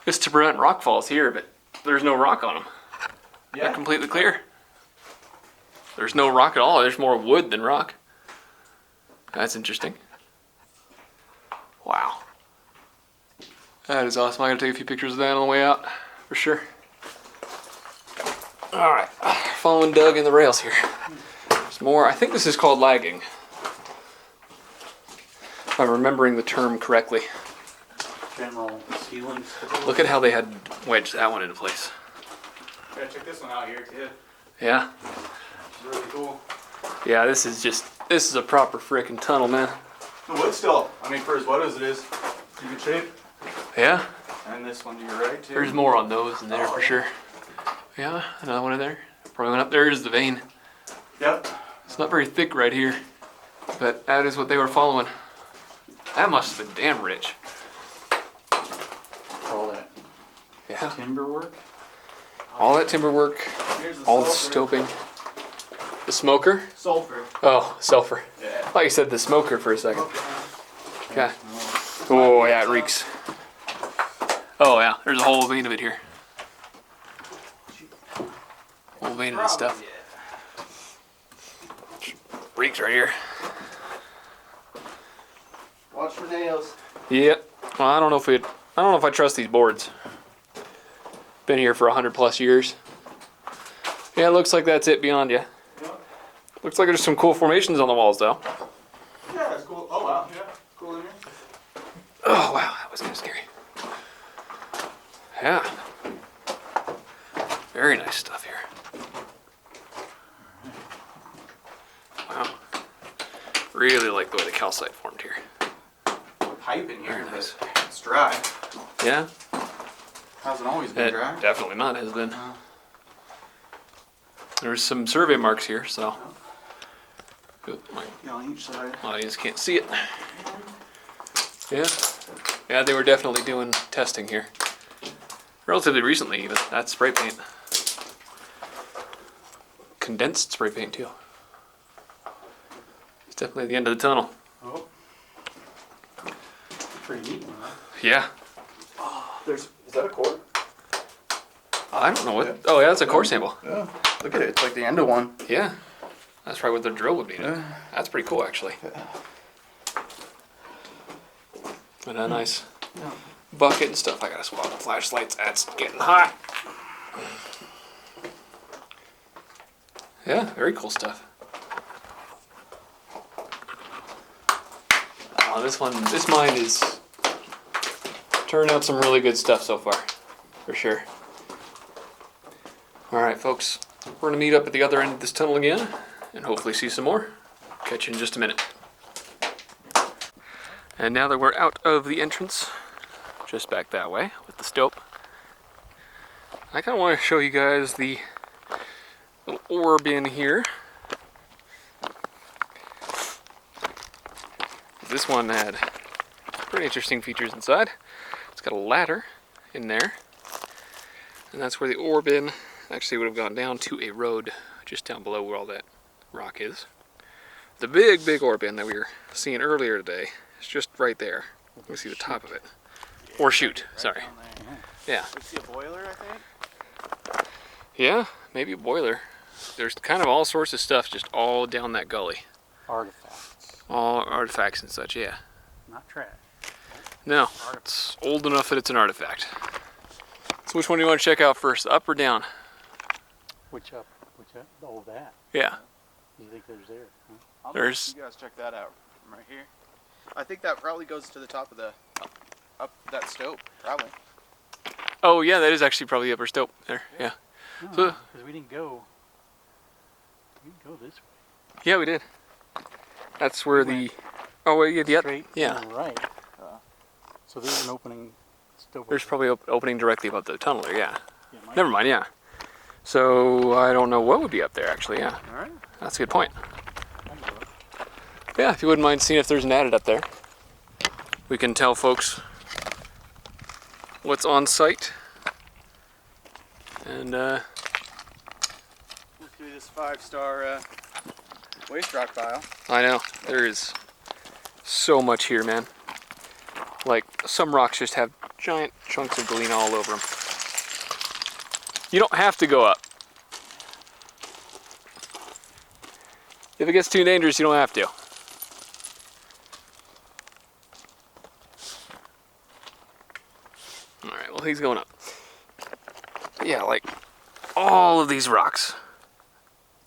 Speaker 1: it's to prevent rock falls here, but there's no rock on them. They're
Speaker 2: Yeah.
Speaker 1: completely clear. There's no rock at all. There's more wood than rock. That's interesting. Wow. That is awesome. I'm gonna take a few pictures of that on the way out, for sure. All right, following Doug in the rails here. There's more. I think this is called lagging, if I'm remembering the term correctly.
Speaker 3: General sealing.
Speaker 1: Look at how they had wedged that one into place.
Speaker 2: Yeah, check this one out here too.
Speaker 1: Yeah,
Speaker 2: It's really cool.
Speaker 1: yeah. This is a proper frickin' tunnel, man.
Speaker 2: The wood still, I mean, for as wet as it is, in good shape.
Speaker 1: Yeah.
Speaker 2: And this one to your right too.
Speaker 1: There's more on those in there
Speaker 2: Oh,
Speaker 1: for
Speaker 2: yeah.
Speaker 1: sure. Yeah, another one in there. Probably went up there is the vein.
Speaker 2: Yep.
Speaker 1: It's not very thick right here, but that is what they were following. That must have been damn rich.
Speaker 3: All that
Speaker 1: Yeah.
Speaker 3: timber work.
Speaker 1: All that timber work,
Speaker 2: Here's the
Speaker 1: all the
Speaker 2: sulfur.
Speaker 1: stoping. The smoker?
Speaker 2: Sulfur.
Speaker 1: Oh, sulfur.
Speaker 2: Yeah.
Speaker 1: I thought you said the smoker for a second. Okay. Oh, yeah, it reeks. Oh, yeah, there's a whole vein of it here. Whole vein of this stuff. Reeks right here.
Speaker 2: Watch for nails.
Speaker 1: Yep. Well, I don't know if I trust these boards. Been here for 100+ years. Yeah, it looks like that's it beyond you.
Speaker 2: Yep.
Speaker 1: Looks like there's some cool formations on the walls, though.
Speaker 2: Yeah, that's cool. Oh wow, yeah, cool in here.
Speaker 1: Oh, wow, that was kind of scary. Yeah. Very nice stuff here. Wow. Really like the way the calcite formed here.
Speaker 2: Pipe in here,
Speaker 1: Very nice.
Speaker 2: but it's dry.
Speaker 1: Yeah,
Speaker 2: Hasn't always been
Speaker 1: it
Speaker 2: dry.
Speaker 1: definitely not has been.
Speaker 2: No.
Speaker 1: There's some survey marks here, so. Oop, my
Speaker 2: Yeah, on each side.
Speaker 1: audience can't see it. Yeah. Yeah, they were definitely doing testing here. Relatively recently, even. That's spray paint. Condensed spray paint, too. It's definitely the end of the tunnel.
Speaker 3: Oh. Pretty neat one, huh?
Speaker 1: Yeah.
Speaker 2: Is that a cord?
Speaker 1: I don't know what. Oh, yeah, that's a core sample.
Speaker 2: Yeah. Look at it. It's like the end of one.
Speaker 1: Yeah. That's probably what the drill would be.
Speaker 2: Yeah.
Speaker 1: That's pretty cool, actually. But nice. bucket and stuff. I gotta swap the flashlights. That's getting hot. Yeah, very cool stuff. Oh, this mine is turning out some really good stuff so far, for sure. All right, folks, we're gonna meet up at the other end of this tunnel again, and hopefully see some more. Catch you in just a minute. And now that we're out of the entrance, just back that way with the stope, I kind of want to show you guys the little orb in here. This one had pretty interesting features inside. It's got a ladder in there, and that's where the orb in actually would have gone down to a road just down below where all that rock is. The big orb in that we were seeing earlier today is just right there. You can see the top of it. Or chute, sorry. Yeah.
Speaker 2: We see a boiler, I think.
Speaker 1: Yeah, maybe a boiler. There's kind of all sorts of stuff just all down that gully.
Speaker 3: Artifacts.
Speaker 1: All artifacts and such, yeah.
Speaker 3: Not trash.
Speaker 1: No, it's old enough that it's an artifact. So which one do you want to check out first, up or down?
Speaker 3: Which up? Which up? Oh, that.
Speaker 1: Yeah.
Speaker 3: You think there's there? Huh?
Speaker 2: I'll
Speaker 1: There's-
Speaker 2: let you guys check that out from right here. I think that probably goes to the top of the up that stope, probably.
Speaker 1: Oh yeah, that is actually probably the upper stope there, yeah.
Speaker 3: No,
Speaker 1: So-
Speaker 3: because we didn't go. We didn't go this way.
Speaker 1: Yeah, we did. That's where the... Oh, wait, yeah,
Speaker 3: Straight
Speaker 1: yeah.
Speaker 3: to the right. So there's an opening. Stope
Speaker 1: There's
Speaker 3: over
Speaker 1: probably opening directly above the tunnel there, yeah.
Speaker 3: there. Yeah, it might
Speaker 1: Never mind, yeah. So, I don't know what would be up there, actually, yeah.
Speaker 2: All right.
Speaker 1: That's a good point.
Speaker 3: be. I can go up.
Speaker 1: Yeah, if you wouldn't mind seeing if there's an adit up there. We can tell folks what's on site. And,
Speaker 2: Look through this 5-star waste rock pile.
Speaker 1: I know, there is so much here, man. Like, some rocks just have giant chunks of galena all over them. You don't have to go up. If it gets too dangerous, you don't have to. Alright, well, he's going up. But yeah, like, all of these rocks.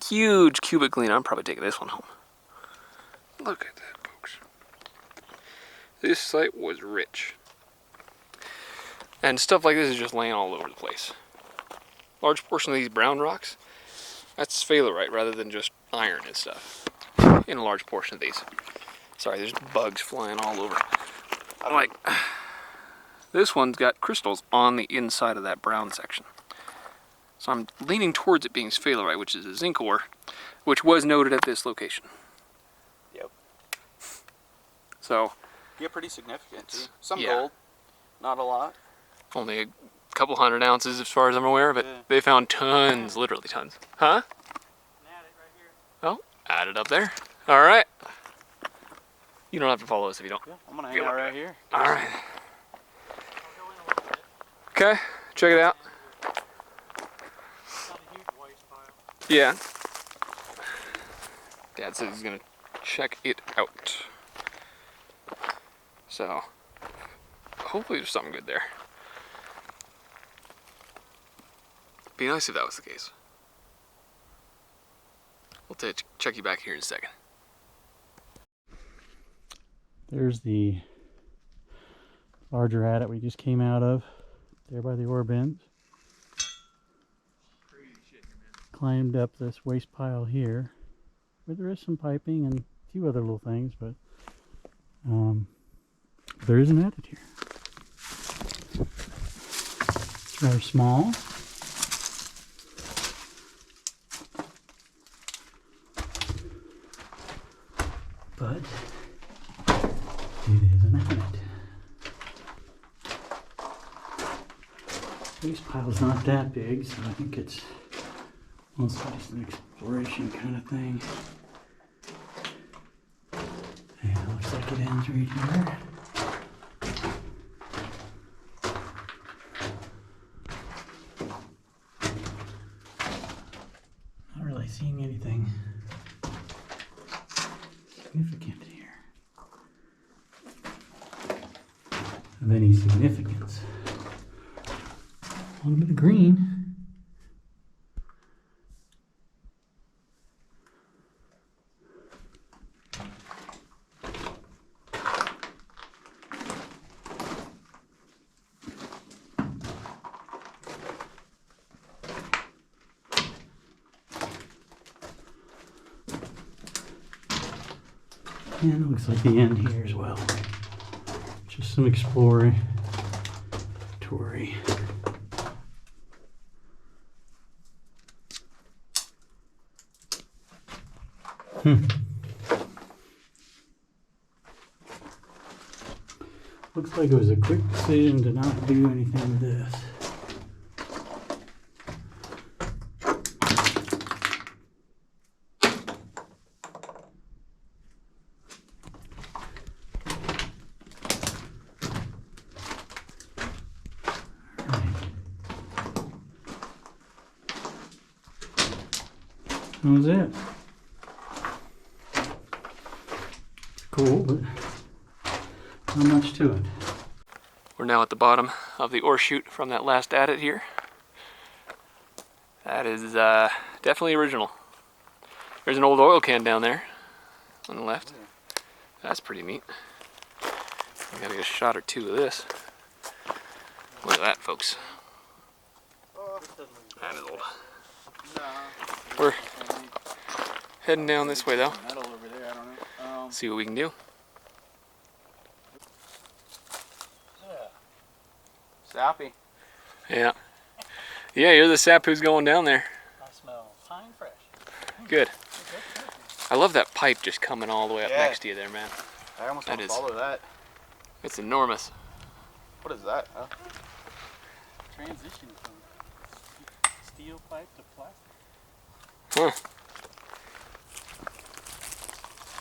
Speaker 1: Huge cubic galena. I'm probably taking this one home. Look at that, folks. This site was rich. And stuff like this is just laying all over the place. Large portion of these brown rocks, that's sphalerite rather than just iron and stuff. In a large portion of these. Sorry, there's bugs flying all over. Like, this one's got crystals on the inside of that brown section. So I'm leaning towards it being sphalerite, which is a zinc ore, which was noted at this location.
Speaker 2: Yep.
Speaker 1: So,
Speaker 2: Yeah, pretty significant too. Some
Speaker 1: Yeah.
Speaker 2: gold, not a lot.
Speaker 1: only a couple 100 ounces as far as I'm aware, but
Speaker 2: Yeah.
Speaker 1: they found tons, literally tons. Huh? Oh, add it up there. All right. You don't have to follow us if you don't.
Speaker 2: Yeah, I'm gonna hang out right here.
Speaker 1: All right. Okay, check it out. Yeah. Dad says he's gonna check it out. So, hopefully there's something good there. Be nice if that was the case. We'll check you back here in a second.
Speaker 3: There's the larger adit we just came out of, there by the ore bins. Climbed up this waste pile here, where there is some piping and a few other little things, but there is an adit here. It's rather small. But it is an adit. This pile's not that big, so I think it's mostly just an exploration kind of thing. And it looks like it ends right here. Not really seeing anything significant here. of any significance. A little bit of green. And it looks like the end here as well. Just some exploratory. Looks like it was a quick decision to not do anything with this. That was it. It's cool, but not much to it.
Speaker 1: We're now at the bottom of the ore chute from that last adit here. That is definitely original. There's an old oil can down there on the left. That's pretty neat. I gotta get a shot or two of this. Look at that, folks. That is old. We're heading down this way though. See what we can do.
Speaker 2: Sappy.
Speaker 1: Yeah. Yeah, you're the sap who's going down there.
Speaker 3: I smell fine fresh.
Speaker 1: Good. I love that pipe just coming all the way up next to you there, man.
Speaker 2: I almost
Speaker 1: That
Speaker 2: want to
Speaker 1: is-
Speaker 2: follow that.
Speaker 1: It's enormous.
Speaker 2: What is that? Huh?
Speaker 3: Transition from steel pipe to plastic.
Speaker 1: Huh.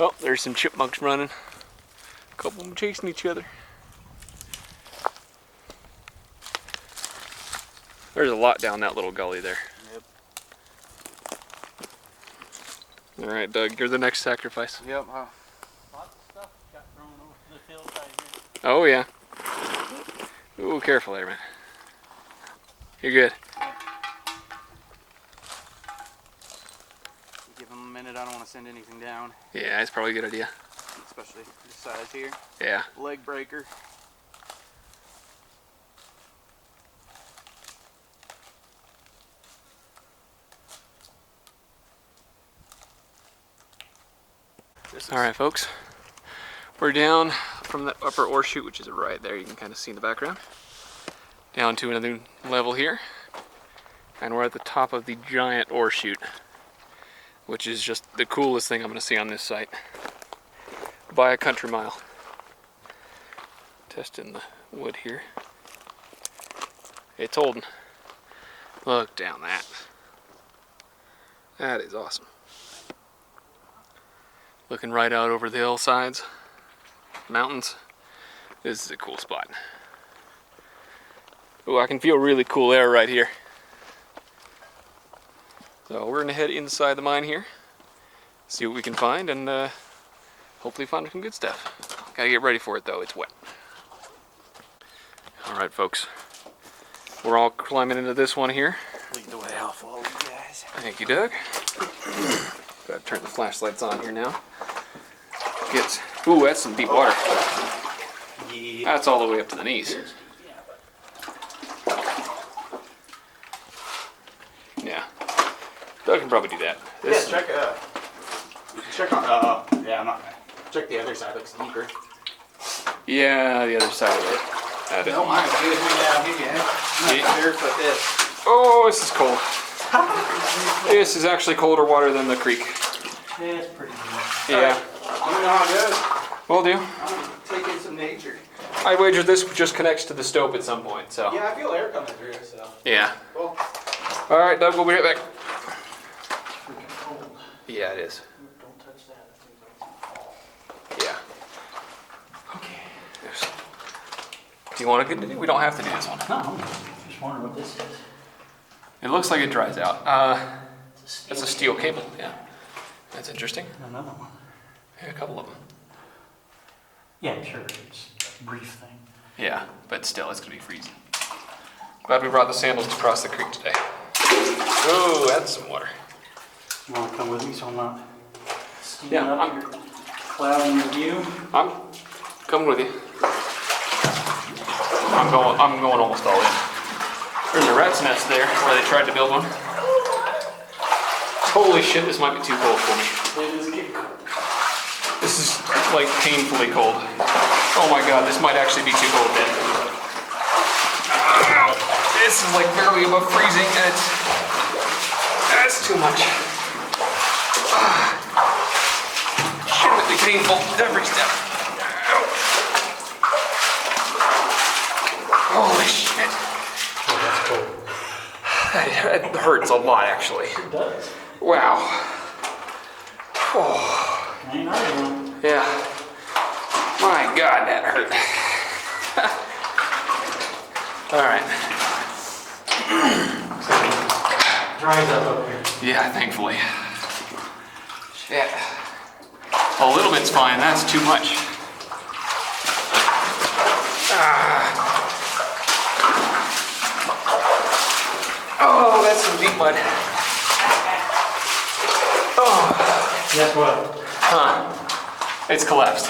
Speaker 1: Oh, there's some chipmunks running. A couple of them chasing each other. There's a lot down that little gully there.
Speaker 2: Yep.
Speaker 1: All right, Doug, you're the next sacrifice.
Speaker 2: Yep.
Speaker 3: Lots of stuff got thrown over the hillside here.
Speaker 1: Oh yeah. Ooh, careful there, man. You're good.
Speaker 2: Give them a minute. I don't want to send anything down,
Speaker 1: Yeah, it's probably a good idea.
Speaker 2: especially this size here.
Speaker 1: Yeah.
Speaker 2: Leg breaker.
Speaker 1: All right, folks. We're down from the upper ore chute, which is right there. You can kind of see in the background. Down to another level here. And we're at the top of the giant ore chute, which is just the coolest thing I'm going to see on this site. By a country mile. Testing the wood here. It's holding. Look down that. That is awesome. Looking right out over the hillsides, mountains. This is a cool spot. Oh, I can feel really cool air right here. So we're gonna head inside the mine here, see what we can find, and hopefully find some good stuff. Gotta get ready for it though, it's wet. All right, folks. We're all climbing into this one here.
Speaker 2: Lead the way. I'll follow you guys.
Speaker 1: Thank you, Doug. Gotta turn the flashlights on here now. Ooh, that's some deep water.
Speaker 2: Yeah.
Speaker 1: That's all the way up to the knees. Yeah. Doug can probably do that. This,
Speaker 2: Yeah, check. You can check on. Yeah, I'm not gonna. Check the other side. Looks deeper.
Speaker 1: yeah, the other side of it. That is.
Speaker 2: No, mine's good. Down here, I'm not barefoot this.
Speaker 1: Oh, this is cold. This is actually colder water than the creek.
Speaker 3: Yeah, it's pretty good.
Speaker 1: Yeah.
Speaker 2: Let me know how it goes.
Speaker 1: Will do.
Speaker 2: I'm gonna take in some nature.
Speaker 1: I wager this just connects to the stope at some point, so.
Speaker 2: Yeah, I feel air coming through. So.
Speaker 1: Yeah.
Speaker 2: Cool.
Speaker 1: All right, Doug, we'll be right back.
Speaker 3: Freaking cold.
Speaker 1: Yeah, it is.
Speaker 3: Don't touch that.
Speaker 1: Yeah. Okay. Yes. Do you want to continue? We don't have to do this one.
Speaker 3: No, I'm just wondering what this is.
Speaker 1: It looks like it dries out.
Speaker 3: It's
Speaker 1: That's a steel cable, yeah. That's interesting.
Speaker 3: Another one.
Speaker 1: Yeah, a couple of them.
Speaker 3: Yeah, sure. It's a brief thing.
Speaker 1: Yeah, but still, it's gonna be freezing. Glad we brought the sandals to cross the creek today. Oh, that's some water.
Speaker 3: You want to come with me so I'm not steaming
Speaker 1: Yeah,
Speaker 3: up your clouding your view?
Speaker 1: I'm coming with you. I'm going almost all in. There's a rat's nest there where they tried to build one. Holy shit, this might be too cold for me.
Speaker 3: It is getting cold.
Speaker 1: This is like painfully cold. Oh my god, this might actually be too cold then. This is like barely above freezing and that's too much. Shouldn't be painful every step. Holy shit.
Speaker 3: Oh, that's cold.
Speaker 1: That hurts a lot actually.
Speaker 3: It does.
Speaker 1: Wow. Oh.
Speaker 3: Ain't arguing.
Speaker 1: Yeah. My God, that hurt. All right.
Speaker 3: Dries up here.
Speaker 1: Yeah, thankfully. Shit. A little bit's fine, that's too much. Oh, that's some deep mud. Oh.
Speaker 3: Guess what?
Speaker 1: Huh. It's collapsed.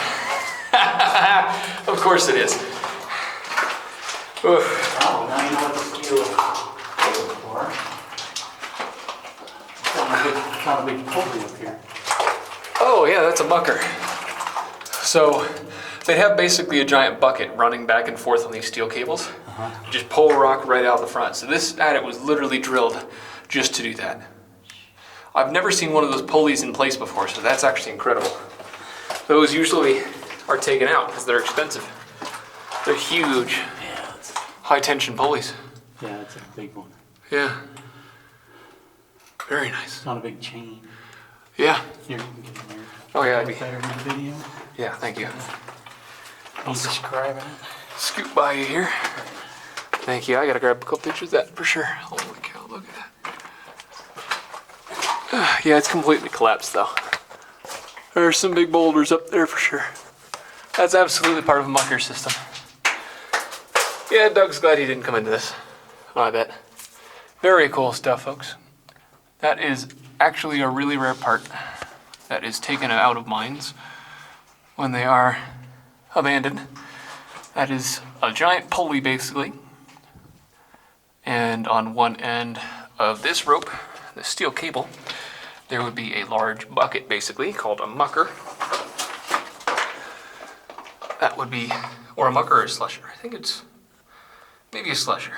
Speaker 1: Of course it is. Oof.
Speaker 3: Oh, now you know what the steel is for. Found a big pulley up here.
Speaker 1: Oh yeah, that's a mucker. So they have basically a giant bucket running back and forth on these steel cables. You just pull a rock right out the front. So this adit was literally drilled just to do that. I've never seen one of those pulleys in place before, so that's actually incredible. Those usually are taken out because they're expensive. They're huge,
Speaker 3: Yeah,
Speaker 1: high tension pulleys.
Speaker 3: it's a big one.
Speaker 1: Yeah. Very nice.
Speaker 3: It's not a big chain.
Speaker 1: Yeah.
Speaker 3: Here, you can get in there.
Speaker 1: Oh yeah, I'd be.
Speaker 3: Better in the video.
Speaker 1: Yeah, thank you.
Speaker 3: I'm describing it.
Speaker 1: Scoot by you here. Thank you. I gotta grab a couple pictures of that for sure. Holy cow, look at that. Yeah, it's completely collapsed though. There's some big boulders up there for sure. That's absolutely part of a mucker system. Yeah, Doug's glad he didn't come into this. Oh, I bet. Very cool stuff, folks. That is actually a really rare part that is taken out of mines when they are abandoned. That is a giant pulley basically. And on one end of this rope, the steel cable, there would be a large bucket basically called a mucker. That would be, or a mucker or a slusher. I think it's maybe a slusher.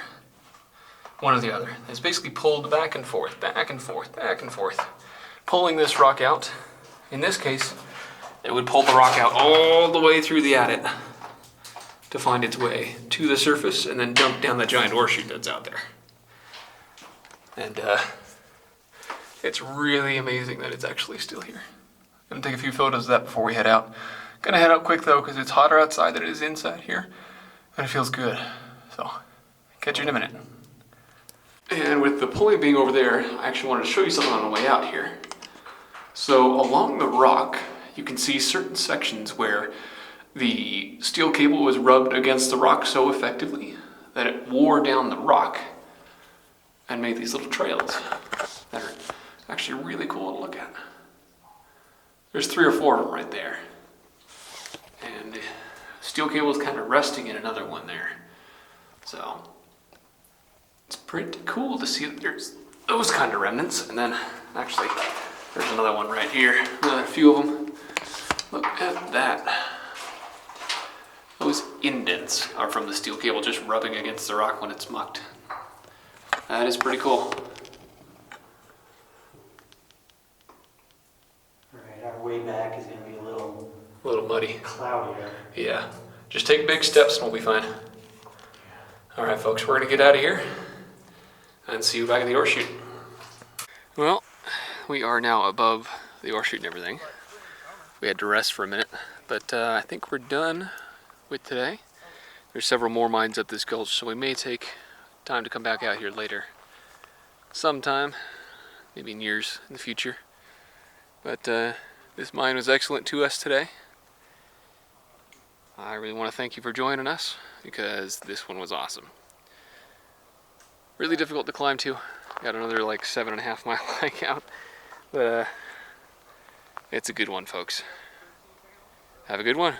Speaker 1: One or the other. It's basically pulled back and forth, back and forth, back and forth. Pulling this rock out. In this case, it would pull the rock out all the way through the adit to find its way to the surface and then dump down the giant ore chute that's out there. And it's really amazing that it's actually still here. I'm gonna take a few photos of that before we head out. Gonna head out quick though because it's hotter outside than it is inside here. And it feels good. So, catch you in a minute. And with the pulley being over there, I actually wanted to show you something on the way out here. So along the rock, you can see certain sections where the steel cable was rubbed against the rock so effectively that it wore down the rock and made these little trails that are actually really cool to look at. There's 3 or 4 of them right there. And the steel cable is kind of resting in another one there. So it's pretty cool to see that there's those kind of remnants. And then actually there's another one right here, another few of them. Look at that. Those indents are from the steel cable just rubbing against the rock when it's mucked. That is pretty cool.
Speaker 3: Alright, our way back is going to be a little
Speaker 1: Muddy.
Speaker 3: cloudier.
Speaker 1: Yeah. Just take big steps and we'll be fine. Alright folks, we're going to get out of here and see you back at the ore chute. Well, we are now above the ore chute and everything. We had to rest for a minute, but I think we're done with today. There's several more mines up this gulch, so we may take time to come back out here later. Sometime, maybe in years in the future. But this mine was excellent to us today. I really want to thank you for joining us. because this one was awesome. Really difficult to climb too. Got another like 7.5 mile hike out, but it's a good one, folks. Have a good one.